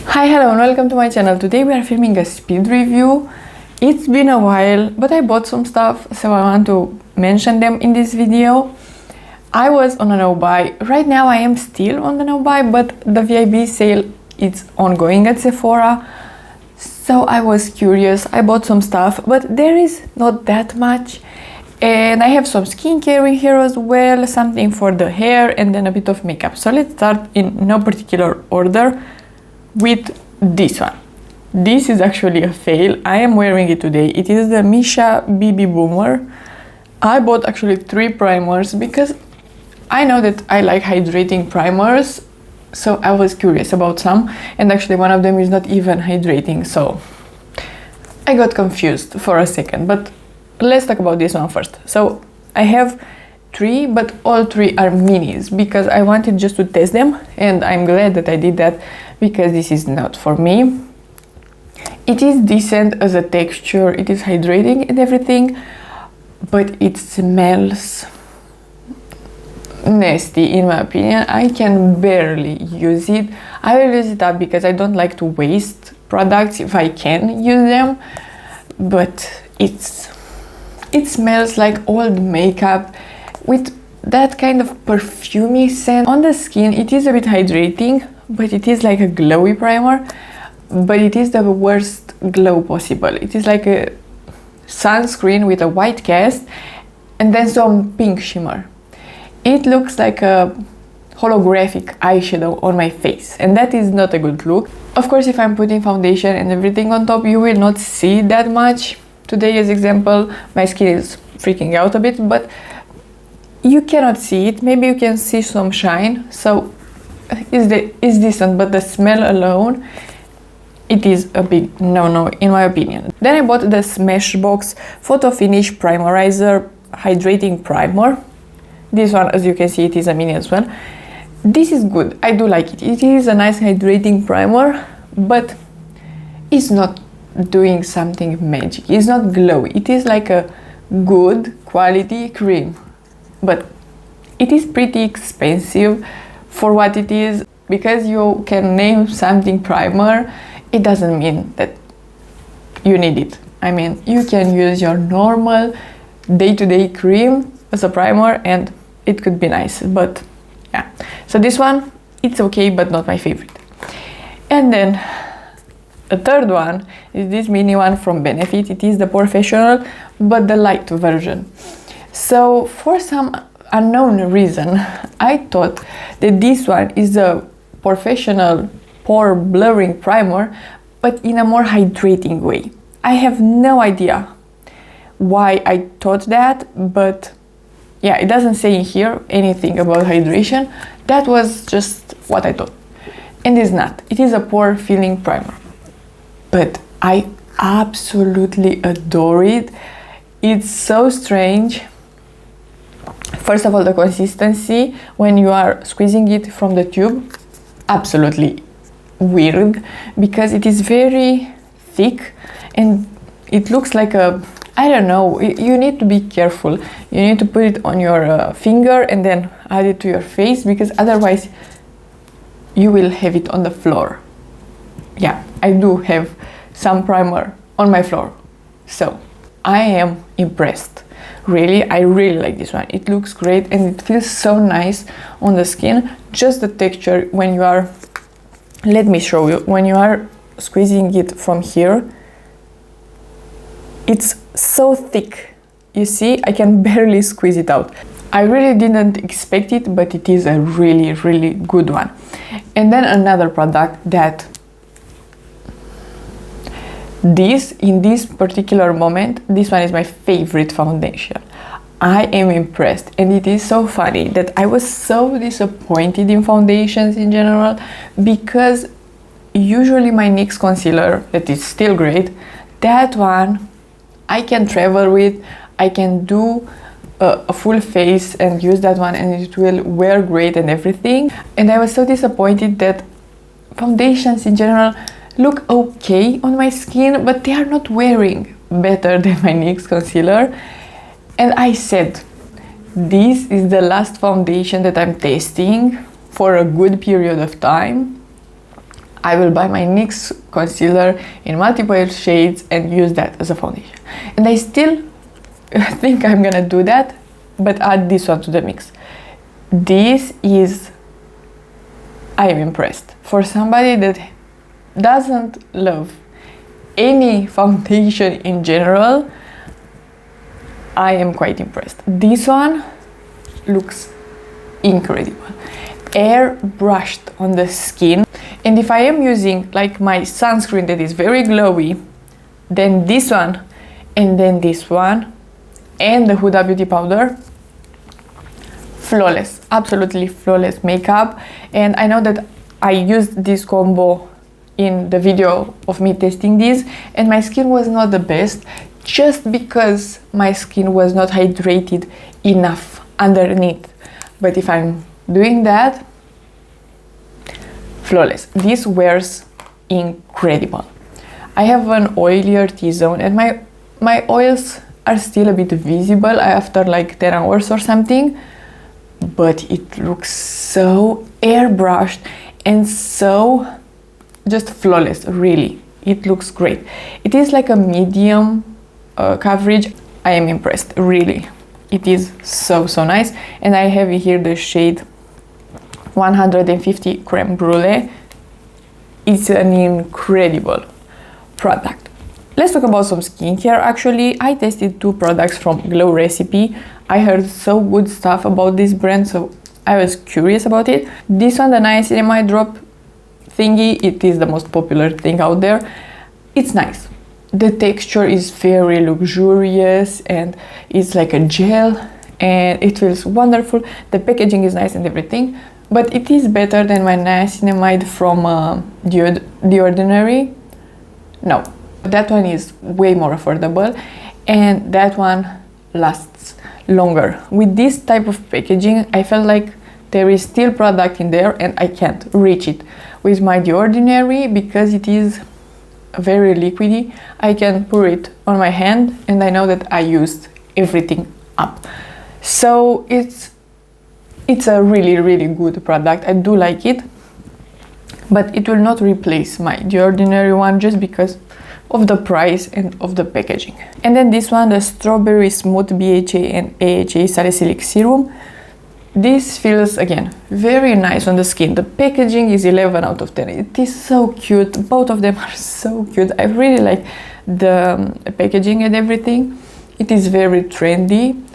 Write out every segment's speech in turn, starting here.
Hi, hello and welcome to my channel. Today we are filming a speed review. It's been a while, but I bought some stuff, so I want to mention them in this video. I was on a no-buy. Right now I am still on the no-buy, but the VIB sale is ongoing at Sephora. So I was curious, I bought some stuff, but there is not that much. And I have some skincare in here as well, something for the hair and then a bit of makeup. So let's start in no particular order with this one. This is actually a fail. I am wearing it today. It is the Missha BB Boomer. I bought actually 3 primers because I know that I like hydrating primers, so I was curious about some, and actually one of them is not even hydrating, so I got confused for a second. But let's talk about this one first. So I have 3, but all 3 are minis because I wanted just to test them, and I'm glad that I did that because this is not for me. It is decent as a texture, it is hydrating and everything, but it smells nasty in my opinion. I can barely use it. I will use it up because I don't like to waste products if I can use them, but it smells like old makeup with that kind of perfumey scent. On the skin it is a bit hydrating, but it is like a glowy primer, but it is the worst glow possible. It is like a sunscreen with a white cast and then some pink shimmer. It looks like a holographic eyeshadow on my face, and that is not a good look. Of course, if I'm putting foundation and everything on top, you will not see that much. Today, as example, my skin is freaking out a bit, but you cannot see it. Maybe you can see some shine, so it's decent, but the smell alone, it is a big no-no in my opinion. Then I bought the Smashbox Photo Finish Primerizer Hydrating Primer. This one, as you can see, it is a mini as well. This is good, I do like it. It is a nice hydrating primer, but it's not doing something magic. It's not glowy. It is like a good quality cream, but it is pretty expensive for what it is. Because you can name something primer, it doesn't mean that you need it. I mean, you can use your normal day-to-day cream as a primer and it could be nice, but yeah. So this one, it's okay, but not my favorite. And then the third one is this mini one from Benefit. It is the Porefessional, but the light version. So for some unknown reason, I thought that this one is a Porefessional pore blurring primer, but in a more hydrating way. I have no idea why I thought that, but yeah, it doesn't say in here anything about hydration. That was just what I thought. And it's not. It is a pore filling primer. But I absolutely adore it. It's so strange. First of all, the consistency when you are squeezing it from the tube, absolutely weird, because it is very thick and it looks like a, I don't know, you need to be careful. You need to put it on your finger and then add it to your face, because otherwise you will have it on the floor. Yeah, I do have some primer on my floor, so I am impressed. Really, I really like this one. It looks great and it feels so nice on the skin. Just the texture when you are, let me show you, when you are squeezing it from here, it's so thick. You see, I can barely squeeze it out. I really didn't expect it, but it is a really, really good one. And then another product that in this particular moment, this one is my favorite foundation. I am impressed, and it is so funny that I was so disappointed in foundations in general, because usually my NYX concealer, that is still great, that one I can travel with, I can do a full face and use that one and it will wear great and everything. And I was so disappointed that foundations in general look okay on my skin, but they are not wearing better than my NYX concealer. And I said, this is the last foundation that I'm testing for a good period of time. I will buy my NYX concealer in multiple shades and use that as a foundation. And I still think I'm gonna do that, but add this one to the mix. This is, I am impressed. For somebody that doesn't love any foundation in general, I am quite impressed. This one looks incredible. Airbrushed on the skin. And if I am using like my sunscreen that is very glowy, then this one, and then this one, and the Huda Beauty powder, flawless, absolutely flawless makeup. And I know that I used this combo in the video of me testing this, and my skin was not the best just because my skin was not hydrated enough underneath. But if I'm doing that, flawless. This wears incredible. I have an oilier T-zone and my oils are still a bit visible after like 10 hours or something, but it looks so airbrushed and so just flawless, really. It looks great. It is like a medium coverage. I am impressed, really. It is so nice. And I have here the shade 150 Creme Brulee. It's an incredible product. Let's talk about some skincare. Actually, I tested 2 products from Glow Recipe. I heard so good stuff about this brand, so I was curious about it. This one, the niacinamide drop thingy, it is the most popular thing out there. It's nice. The texture is very luxurious and it's like a gel and it feels wonderful. The packaging is nice and everything, but it is better than my niacinamide from The Ordinary. No, that one is way more affordable and that one lasts longer. With this type of packaging, I felt like there is still product in there and I can't reach it. With my The Ordinary, because it is very liquidy, I can pour it on my hand and I know that I used everything up. So it's a really good product. I do like it, but it will not replace my The Ordinary one just because of the price and of the packaging. And then this one, the Strawberry Smooth BHA and AHA Salicylic Serum. This feels, again, very nice on the skin. The packaging is 11 out of 10. It is so cute. Both of them are so cute. I really like the packaging and everything. It is very trendy,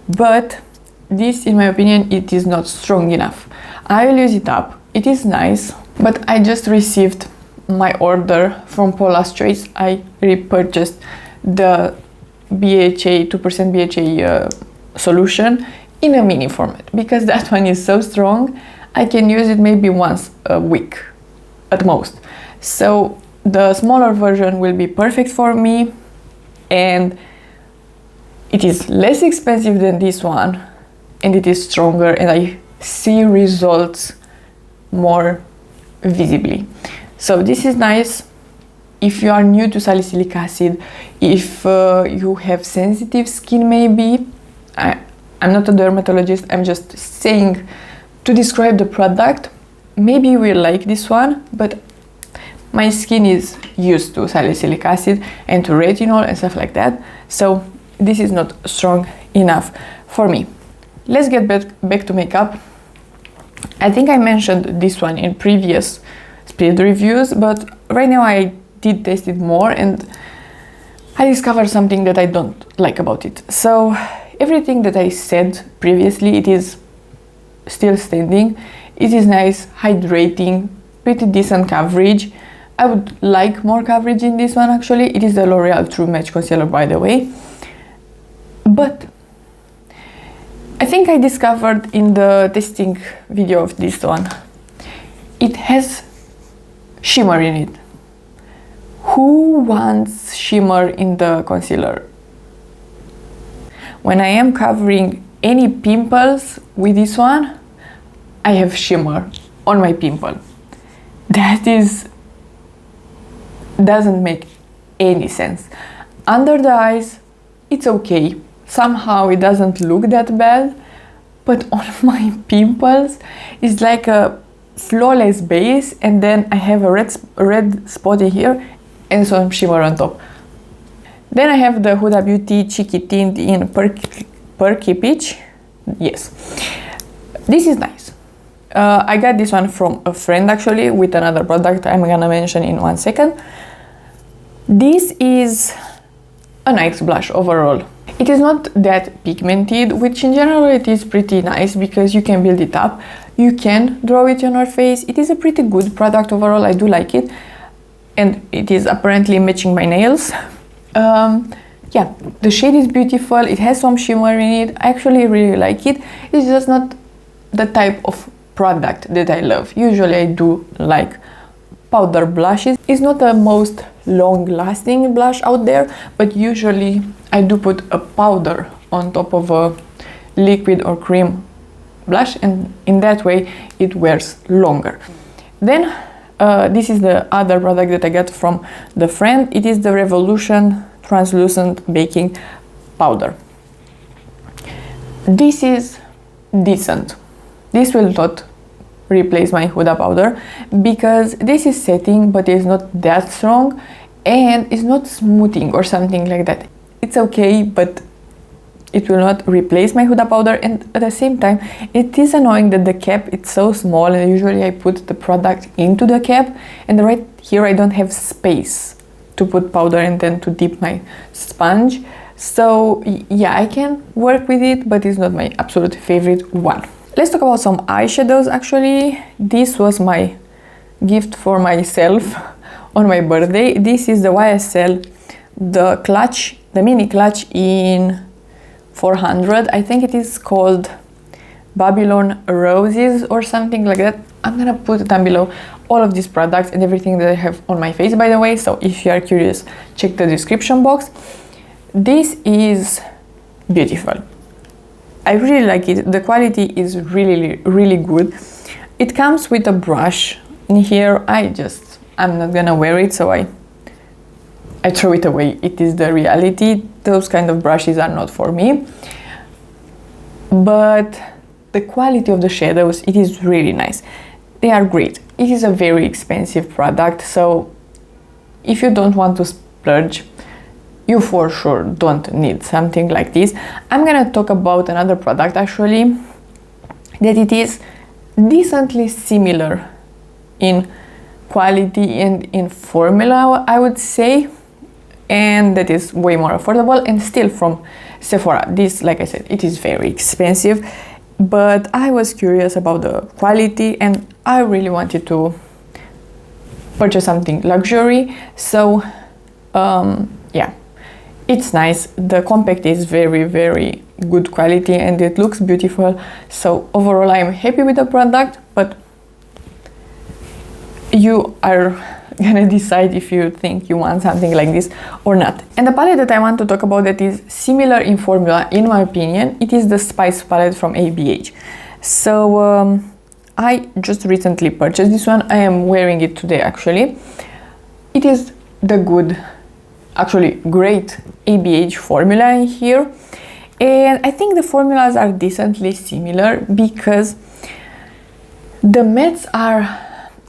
but this, in my opinion, it is not strong enough. I will use it up. It is nice, but I just received my order from Paula's Choice. I repurchased the BHA, 2% BHA solution in a mini format because that one is so strong. I can use it maybe once a week at most. So the smaller version will be perfect for me and it is less expensive than this one and it is stronger and I see results more visibly. So this is nice if you are new to salicylic acid, if you have sensitive skin maybe. I'm not a dermatologist, I'm just saying to describe the product. Maybe you will like this one, but my skin is used to salicylic acid and to retinol and stuff like that, so this is not strong enough for me. Let's get back to makeup. I think I mentioned this one in previous speed reviews, but right now I did test it more and I discovered something that I don't like about it. So everything that I said previously, it is still standing. It is nice, hydrating, pretty decent coverage. I would like more coverage in this one actually. It is the L'Oreal True Match Concealer, by the way. But I think I discovered in the testing video of this one, it has shimmer in it. Who wants shimmer in the concealer? When I am covering any pimples with this one, I have shimmer on my pimple. That doesn't make any sense. Under the eyes, it's okay. Somehow it doesn't look that bad, but on my pimples, it's like a flawless base, and then I have a red spot in here and some shimmer on top. Then I have the Huda Beauty Cheeky tint in Perky Peach. Yes, this is nice. I got this one from a friend actually with another product I'm gonna mention in 1 second. This is a nice blush overall. It is not that pigmented, which in general it is pretty nice because you can build it up. You can draw it on your face. It is a pretty good product overall. I do like it, and it is apparently matching my nails. Yeah, the shade is beautiful. It has some shimmer in it. I actually really like it. It's just not the type of product that I love. Usually I do like powder blushes. It's not the most long-lasting blush out there, but usually I do put a powder on top of a liquid or cream blush, and in that way it wears longer. Then this is the other product that I got from the friend. It is the Revolution Translucent Baking Powder. This is decent. This will not replace my Huda powder because this is setting, but it's not that strong and it's not smoothing or something like that. It's okay, but it will not replace my Huda powder, and at the same time it is annoying that the cap is so small, and usually I put the product into the cap, and right here I don't have space to put powder and then to dip my sponge. So yeah, I can work with it, but it's not my absolute favorite one. Let's talk about some eyeshadows. Actually, this was my gift for myself on my birthday. This is the YSL, the clutch, the mini clutch in 400. I think it is called Babylone Roses or something like that. I'm gonna put down below all of these products and everything that I have on my face, by the way, so if you are curious, check the description box. This is beautiful. I really like it. The quality is really good. It comes with a brush in here. I'm not gonna wear it, so I throw it away. It is the reality. Those kind of brushes are not for me. But the quality of the shadows, it is really nice. They are great. It is a very expensive product, so if you don't want to splurge, you for sure don't need something like this. I'm gonna talk about another product actually that it is decently similar in quality and in formula, I would say, and that is way more affordable and still from Sephora. This, like I said, it is very expensive, but I was curious about the quality and I really wanted to purchase something luxury, so yeah, it's nice. The compact is very good quality and it looks beautiful, so overall I'm happy with the product, but you are gonna decide if you think you want something like this or not. And the palette that I want to talk about that is similar in formula, in my opinion, it is the Spice palette from ABH. So I just recently purchased this one. I am wearing it today actually. It is the good, actually great ABH formula in here, and I think the formulas are decently similar because the mattes are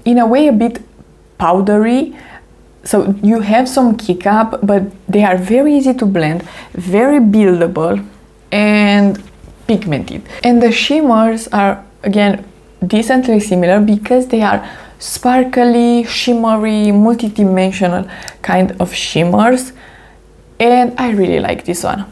in a way a bit powdery, so you have some kick up, but they are very easy to blend, very buildable and pigmented. And the shimmers are again decently similar because they are sparkly, shimmery, multi-dimensional kind of shimmers, and I really like this one.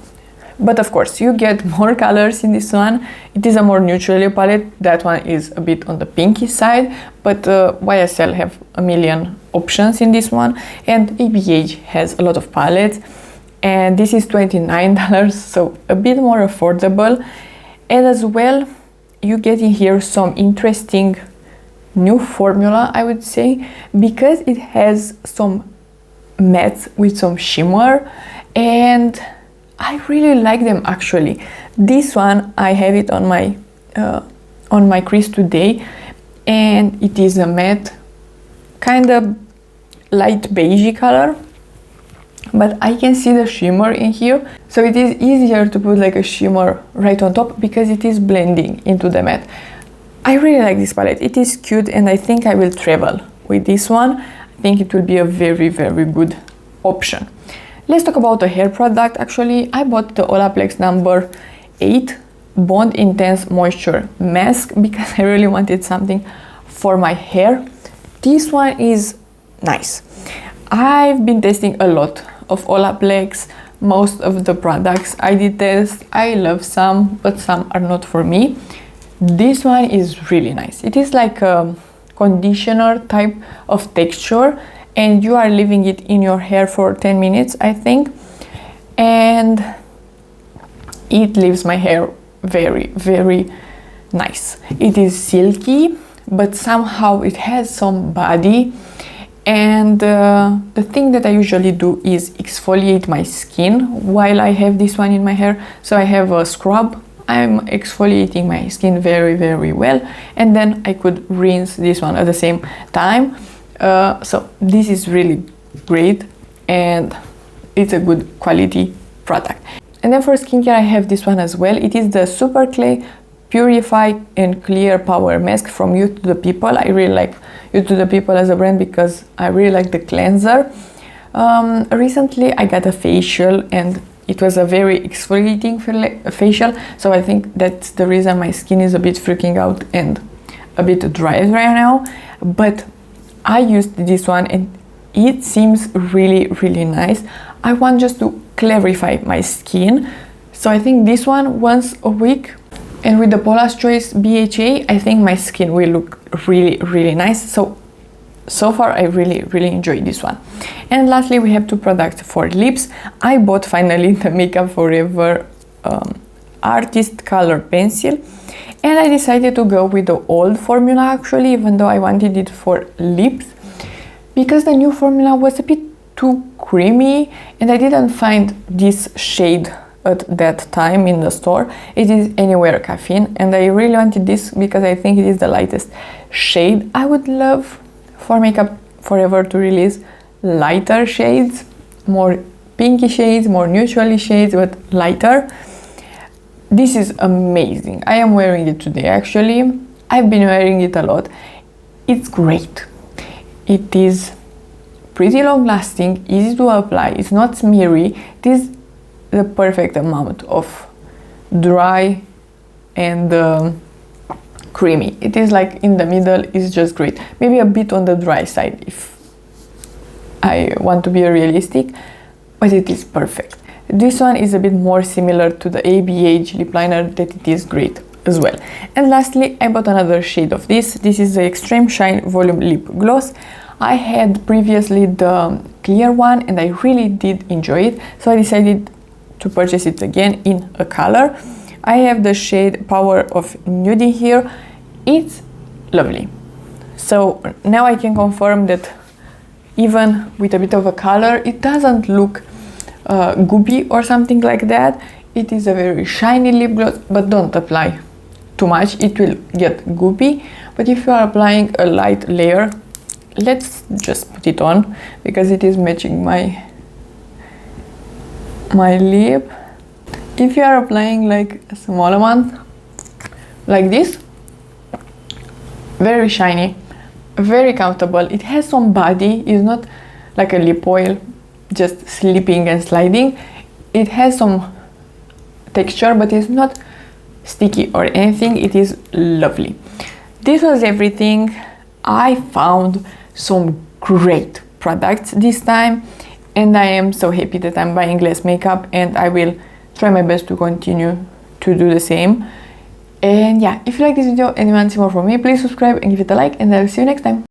But of course you get more colors in this one. It is a more neutral palette. That one is a bit on the pinky side, but YSL have a million options in this one, and ABH has a lot of palettes, and this is $29, so a bit more affordable. And as well, you get in here some interesting new formula, I would say, because it has some mattes with some shimmer, and I really like them actually. This one, I have it on my crease today, and it is a matte, kind of light beige color, but I can see the shimmer in here, so it is easier to put like a shimmer right on top because it is blending into the matte. I really like this palette. It is cute and I think I will travel with this one. I think it will be a very, very good option. Let's talk about a hair product. Actually, I bought the Olaplex number 8 Bond Intense Moisture Mask because I really wanted something for my hair. This one is nice. I've been testing a lot of Olaplex, most of the products I did test. I love some, but some are not for me. This one is really nice. It is like a conditioner type of texture and you are leaving it in your hair for 10 minutes, I think. And it leaves my hair very, very nice. It is silky, but somehow it has some body. And the thing that I usually do is exfoliate my skin while I have this one in my hair. So I have a scrub. I'm exfoliating my skin very, very well. And then I could rinse this one at the same time. So this is really great and it's a good quality product. And then for skincare, I have this one as well. It is the Superclay Purify and Clear Power Mask from Youth to the People. I really like Youth to the People as a brand because I really like the cleanser. Recently, I got a facial and it was a very exfoliating facial. So I think that's the reason my skin is a bit freaking out and a bit dry right now. But I used this one and it seems really, really nice. I want just to clarify my skin. So I think this one once a week. And with the Paula's Choice BHA, I think my skin will look really, really nice. So far, I really, really enjoyed this one. And lastly, we have two products for lips. I bought finally the Makeup Forever Artist Color Pencil. And I decided to go with the old formula actually, even though I wanted it for lips. Because the new formula was a bit too creamy and I didn't find this shade at that time in the store. It is Anywhere Caffeine and I really wanted this because I think it is the lightest shade. I would love for Makeup Forever to release lighter shades, more pinky shades, more neutrally shades, but lighter. This is amazing. I am wearing it today actually. I've been wearing it a lot. It's great. It is pretty long lasting, easy to apply, it's not smeary. It is the perfect amount of dry and creamy. It is like in the middle, it's just great. Maybe a bit on the dry side if I want to be realistic, but it is perfect. This one is a bit more similar to the ABH lip liner, that it is great as well. And lastly, I bought another shade of this. This is the Extreme Shine Volume Lip Gloss. I had previously the clear one and I really did enjoy it, so I decided to purchase it again in a color. I have the shade Power of Nude here. It's lovely. So now I can confirm that even with a bit of a color, it doesn't look goopy or something like that. It is a very shiny lip gloss, but don't apply too much, it will get goopy. But if you are applying a light layer, let's just put it on because it is matching my lip. If you are applying like a smaller one like this, very shiny, very comfortable. It has some body, it's not like a lip oil just slipping and sliding. It has some texture, but it's not sticky or anything. It is lovely. This was everything. I found some great products this time and I am so happy that I'm buying less makeup and I will try my best to continue to do the same. And yeah, if you like this video and you want to see more from me, please subscribe and give it a like and I'll see you next time.